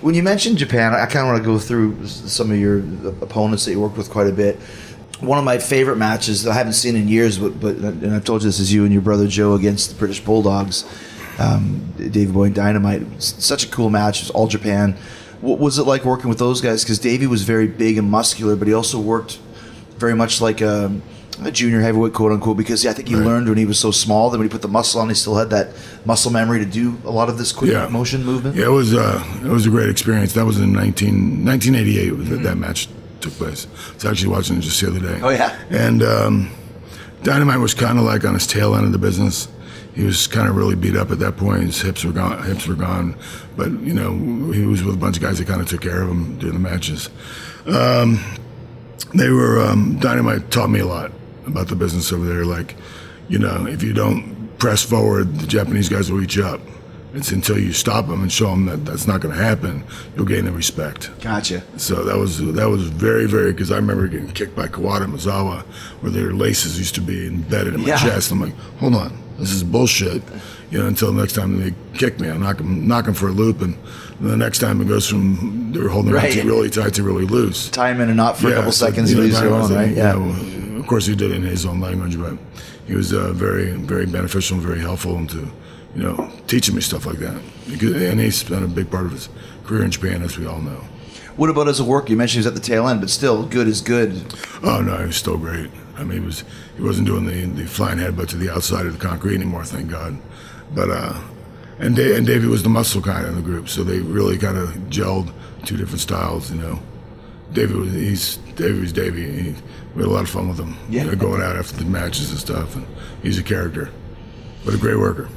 When you mentioned Japan, I kind of want to go through some of your opponents that you worked with quite a bit. One of my favorite matches that I haven't seen in years, but and I've told you this, is you and your brother Joe against the British Bulldogs, Davey Boy and Dynamite. Such a cool match. It was all Japan. What was it like working with those guys? Because Davey was very big and muscular, but he also worked very much like a junior heavyweight, quote unquote, because I think he learned when he was so small that when he put the muscle on, he still had that muscle memory to do a lot of this quick motion movement. Yeah, it was a great experience. That was in 1988 that match took place. I was actually watching it just the other day. Oh, yeah. And Dynamite was kind of like on his tail end of the business. He was kind of really beat up at that point. His hips were gone. But, you know, he was with a bunch of guys that kind of took care of him during the matches. Dynamite taught me a lot about the business over there. Like, you know, if you don't press forward, the Japanese guys will eat you up. It's until you stop them and show them that that's not going to happen, you'll gain their respect. Gotcha. So that was very, very, because I remember getting kicked by Kawada and Mizawa, where their laces used to be embedded in my chest. I'm like, hold on, this is bullshit. You know, until the next time they kick me, I'm knocking for a loop, and the next time it goes from they're holding it really tight to really loose. Tie him in a knot for a couple seconds, you lose your own, right? Yeah. Of course, he did it in his own language, but he was very, very beneficial and very helpful into, you know, teaching me stuff like that. And he spent a big part of his career in Japan, as we all know. What about as a worker? You mentioned he was at the tail end, but still, good is good. Oh, no, he was still great. I mean, he wasn't doing the flying headbutt to the outside of the concrete anymore, thank God. But, and Davey was the muscle kind in the group, so they really kind of gelled two different styles, you know. Davey was Davey. We had a lot of fun with him. Yeah. You know, going out after the matches and stuff. And he's a character, but a great worker.